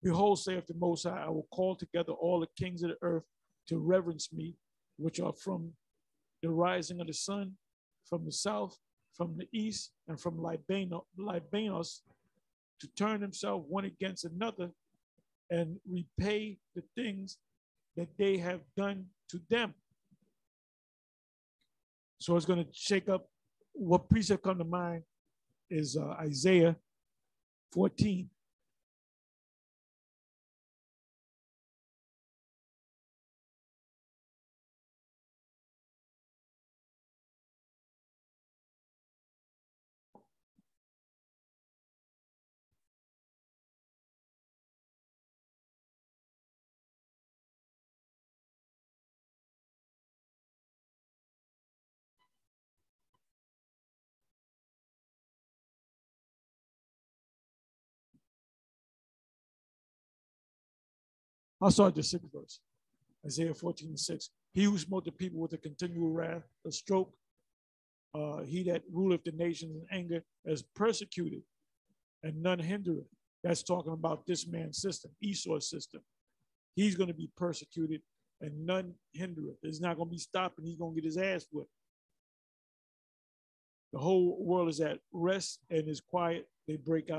Behold, saith the Most High, I will call together all the kings of the earth to reverence me, which are from the rising of the sun, from the south, from the east, and from Libanos, to turn himself one against another and repay the things that they have done to them. So it's going to shake up. What precept come to mind is Isaiah 14. I'll start the 6th verse. Isaiah 14:6. He who smote the people with a continual wrath, a stroke, he that ruleth the nations in anger, is persecuted, and none hindereth. That's talking about this man's system, Esau's system. He's going to be persecuted, and none hindereth. It's not going to be stopping. He's going to get his ass whipped. The whole world is at rest and is quiet. They break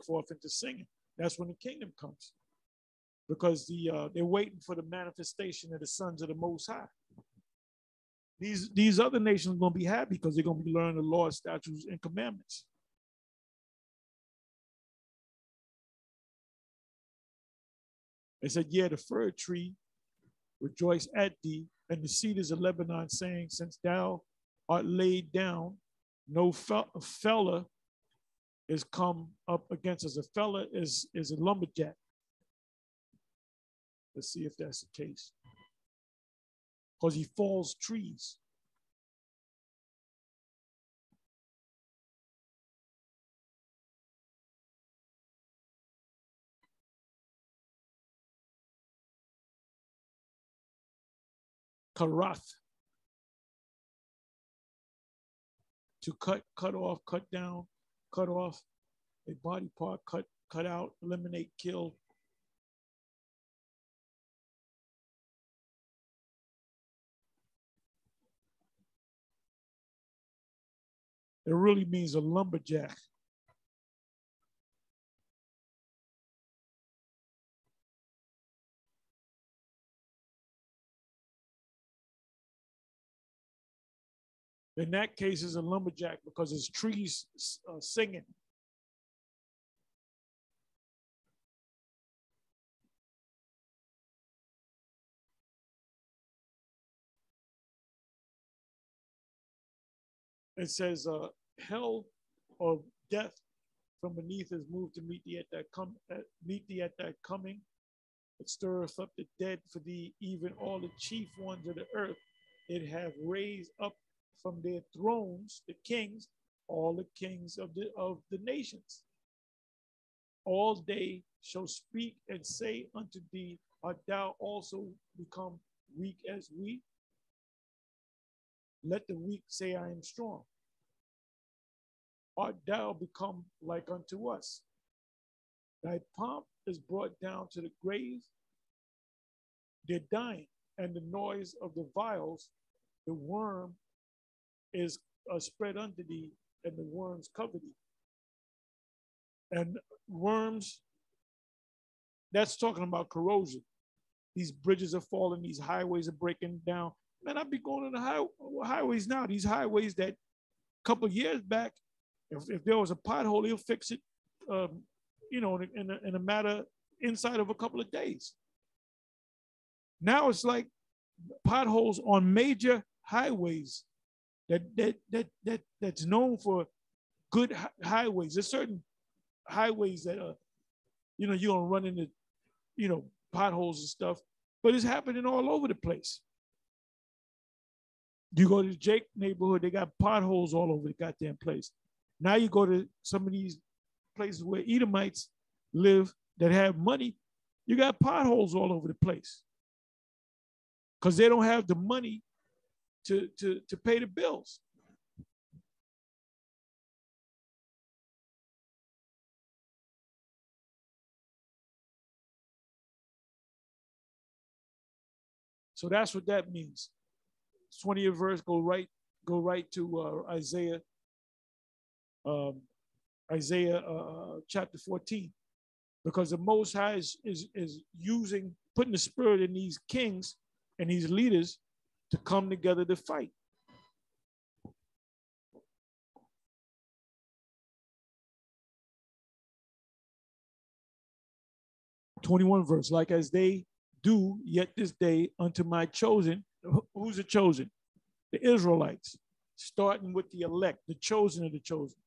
forth into singing. That's when the kingdom comes. Because they're waiting for the manifestation of the sons of the Most High. These other nations are going to be happy because they're going to be learning the law, statutes, and commandments. It said, yeah, the fir tree rejoice at thee, and the cedars of Lebanon, saying, since thou art laid down, no fella is come up against us. A fella is a lumberjack. Let's see if that's the case. Because he falls trees. Karath. To cut off, cut down, cut off a body part, cut out, eliminate, kill. It really means a lumberjack. In that case, it's a lumberjack because it's trees singing. It says, hell or death from beneath is moved to meet thee at that coming. It stirreth up the dead for thee, even all the chief ones of the earth. It have raised up from their thrones the kings, all the kings of the nations. All they shall speak and say unto thee, art thou also become weak as we? Let the weak say, I am strong. Art thou become like unto us? Thy pomp is brought down to the grave, they're dying. And the noise of the vials, the worm is spread under thee, and the worms cover thee. And worms, that's talking about corrosion. These bridges are falling, these highways are breaking down. Man, I be going on the highways now. These highways that a couple of years back, if there was a pothole, he'll fix it, in a matter inside of a couple of days. Now it's like potholes on major highways that's known for good highways. There's certain highways that you're gonna run into, potholes and stuff, but it's happening all over the place. You go to the Jake neighborhood, they got potholes all over the goddamn place. Now you go to some of these places where Edomites live that have money, you got potholes all over the place because they don't have the money to pay the bills. So that's what that means. 20th verse, go right to Isaiah chapter 14, because the Most High is putting the spirit in these kings and these leaders to come together to fight. '21 verse, like as they do yet this day unto my chosen. Who's the chosen? The Israelites, starting with the elect, the chosen of the chosen.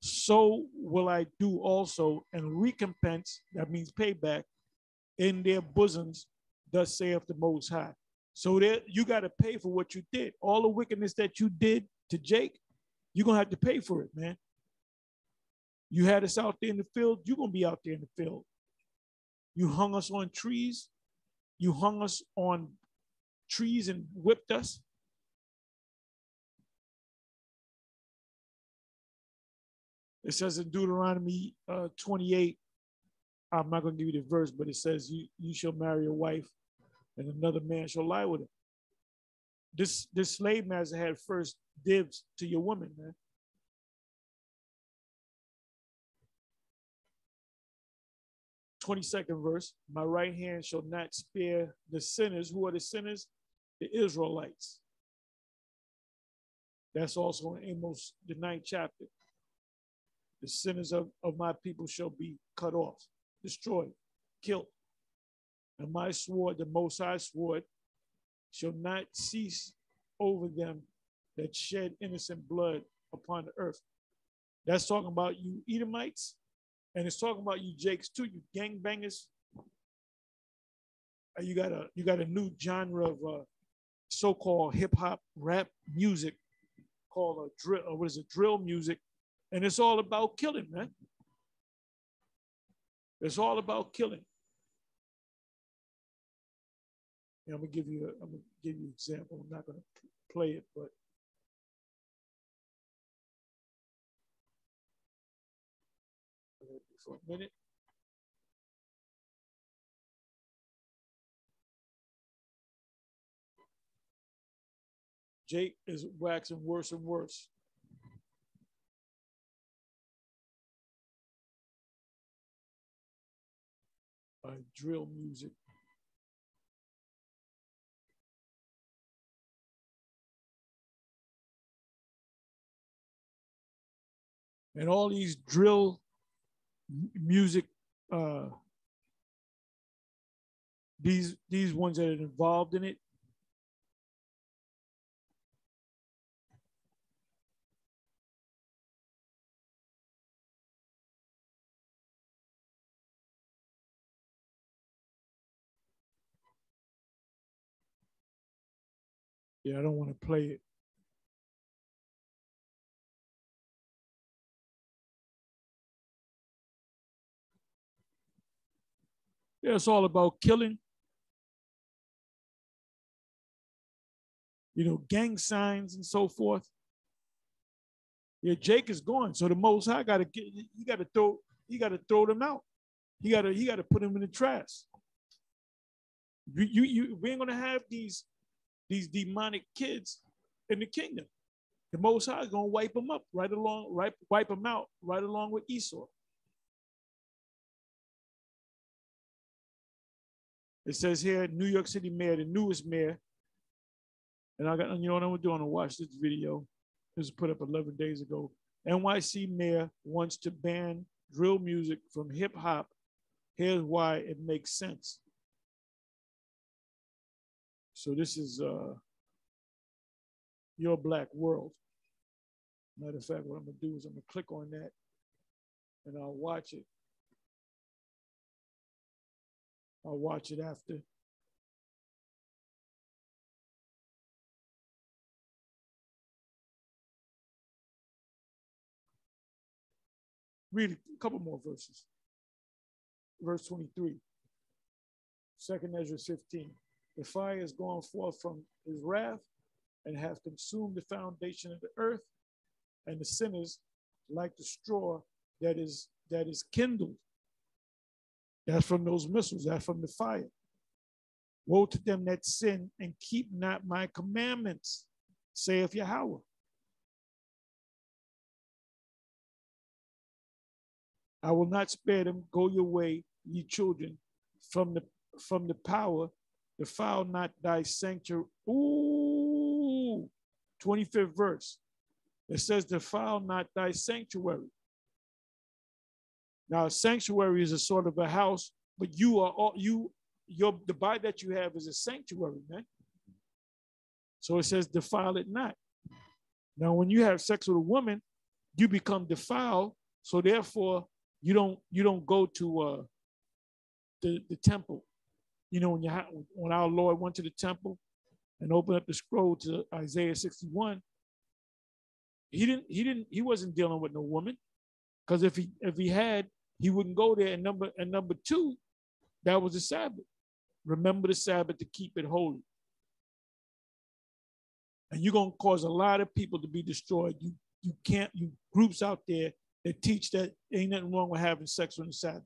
So will I do also, and recompense, that means payback, in their bosoms, thus saith the Most High. So that you got to pay for what you did. All the wickedness that you did to Jake, you're going to have to pay for it, man. You had us out there in the field, you're going to be out there in the field. You hung us on trees. You hung us on trees and whipped us. It says in Deuteronomy 28, I'm not going to give you the verse, but it says, you shall marry a wife and another man shall lie with her. This slave master had first dibs to your woman, man. '22nd verse, my right hand shall not spare the sinners. Who are the sinners? The Israelites. That's also in Amos, the 9th chapter. The sinners of my people shall be cut off, destroyed, killed. And my sword, the Most High sword, shall not cease over them that shed innocent blood upon the earth. That's talking about you Edomites, and it's talking about you Jakes too, you gangbangers. You got a new genre of so-called hip-hop rap music called drill music, and it's all about killing, man. It's all about killing. I'm gonna give you an example. I'm not gonna play it, but for a minute. Jake is waxing worse and worse. By drill music. And all these drill music, these ones that are involved in it, yeah, I don't want to play it. Yeah, it's all about killing. Gang signs and so forth. Yeah, Jake is gone. So the Most High got to throw them out. He got to put them in the trash. We ain't gonna have these demonic kids in the kingdom. The Most High is gonna wipe them up wipe them out right along with Esau. It says here, New York City mayor, the newest mayor, and I got, you know what I'm doing to watch this video. It was put up 11 days ago. NYC mayor wants to ban drill music from hip hop. Here's why it makes sense. So this is Your Black World. Matter of fact, what I'm gonna do is I'm gonna click on that and I'll watch it. I'll watch it after. Read a couple more verses. Verse 23. 2nd Ezra 15. The fire is gone forth from his wrath and hath consumed the foundation of the earth, and the sinners like the straw that is kindled. That's from those missiles, that's from the fire. Woe to them that sin and keep not my commandments, saith Yahweh. I will not spare them. Go your way, ye children, from the power, defile not thy sanctuary. Ooh, 25th verse. It says, defile not thy sanctuary. Now, a sanctuary is a sort of a house, but the body that you have is a sanctuary, man. So it says, defile it not. Now, when you have sex with a woman, you become defiled. So therefore, you don't go to the temple. You know, when our Lord went to the temple and opened up the scroll to Isaiah 61, he wasn't dealing with no woman, because if he had, he wouldn't go there. And number two, that was the Sabbath. Remember the Sabbath to keep it holy. And you're gonna cause a lot of people to be destroyed. You groups out there that teach that ain't nothing wrong with having sex on the Sabbath.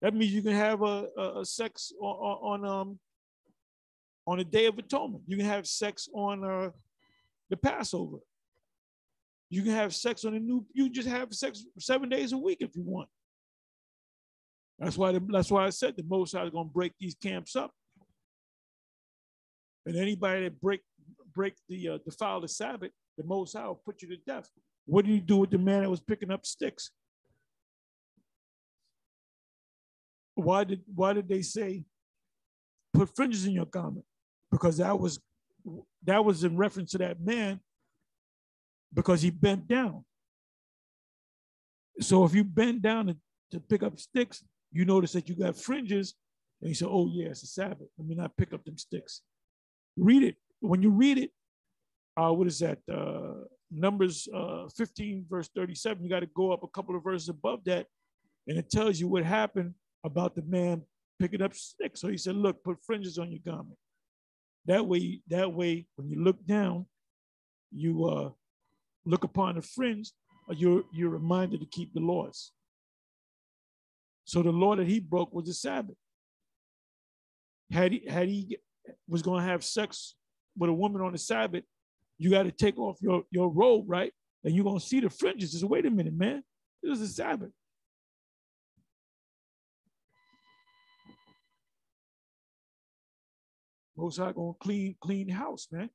That means you can have a sex on the Day of Atonement. You can have sex on the Passover. You can have sex on you just have sex 7 days a week if you want. That's why I said the Most High is going to break these camps up. And anybody that break defile the Sabbath, the Most High will put you to death. What do you do with the man that was picking up sticks? Why did they say put fringes in your garment? Because that was in reference to that man, because he bent down. So if you bend down to pick up sticks, you notice that you got fringes, and you say, oh yeah, it's a Sabbath. Let me not pick up them sticks. Read it. When you read it, what is that? Numbers 15, verse 37. You got to go up a couple of verses above that, and it tells you what happened about the man picking up sticks. So he said, look, put fringes on your garment. That way, when you look down, you look upon the fringe, you're reminded to keep the laws. So the law that he broke was the Sabbath. Had he was going to have sex with a woman on the Sabbath, you got to take off your robe, right? And you're going to see the fringes. Just wait a minute, man. This is the Sabbath. Most High going to clean house, man.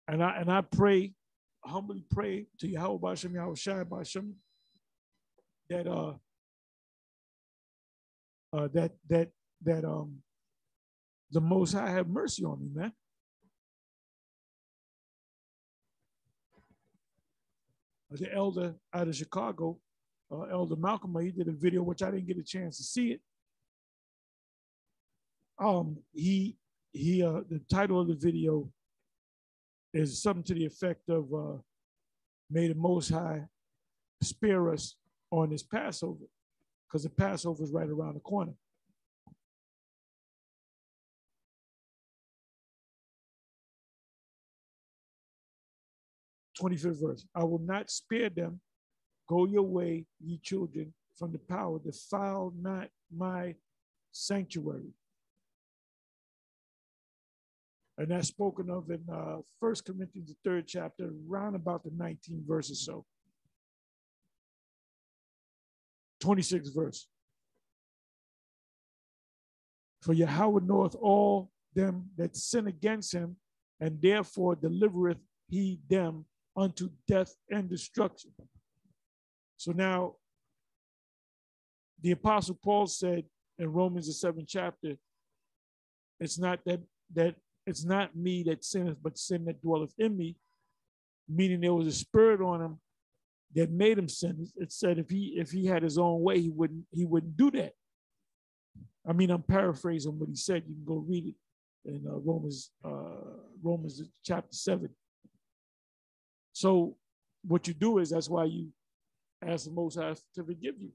And I pray, humbly pray to Yahweh B'Shem, Yahweh Shai B'Shem, that the Most High have mercy on me, man. The elder out of Chicago, Elder Malcolm, he did a video which I didn't get a chance to see it. The title of the video is something to the effect of may the Most High spare us on this Passover, because the Passover is right around the corner. "25th verse, I will not spare them. Go your way, ye children, from the power. Defile not my sanctuary. And that's spoken of in 1 Corinthians, the 3rd chapter, around about the 19th verse or so. 26th verse. For Yahweh knoweth all them that sin against him, and therefore delivereth he them unto death and destruction. So now, the Apostle Paul said in Romans, the 7th chapter, it's not that it's not me that sinneth, but sin that dwelleth in me, meaning there was a spirit on him that made him sin. It said if he had his own way, he wouldn't do that. I mean, I'm paraphrasing what he said. You can go read it in Romans chapter 7. So what you do is, that's why you ask the Most High to forgive you.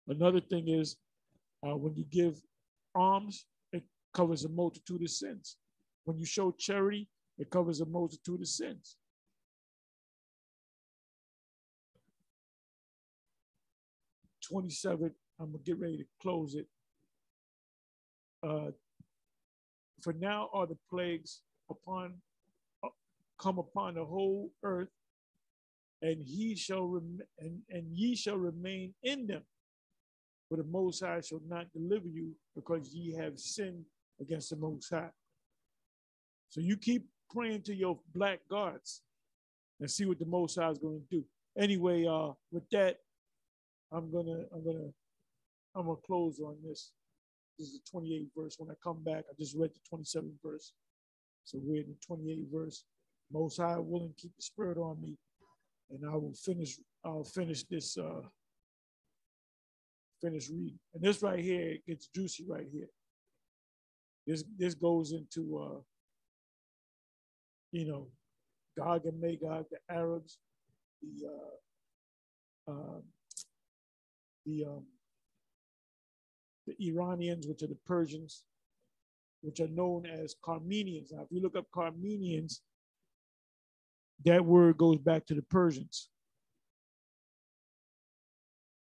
Another thing is, when you give alms, it covers a multitude of sins. When you show charity, it covers a multitude of sins. '27, I'm going to get ready to close it. For now are the plagues come upon the whole earth, and ye shall remain in them. For the Most High shall not deliver you, because ye have sinned against the Most High. So you keep praying to your black gods and see what the Most High is going to do. Anyway, with that, I'm gonna close on this. This is the 28th verse. When I come back, I just read the 27th verse. So we're in the 28th verse. Most High willing, keep the spirit on me, and I'll finish this finish reading. And this right here, it gets juicy right here. This goes into Gog and Magog, the Arabs, the Iranians, which are the Persians, which are known as Carmenians. Now, if you look up Carmenians, that word goes back to the Persians.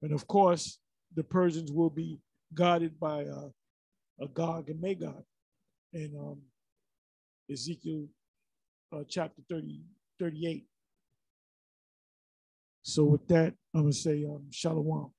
And of course, the Persians will be guarded by a Gog and Magog in Ezekiel chapter 38. So with that, I'm going to say shalom.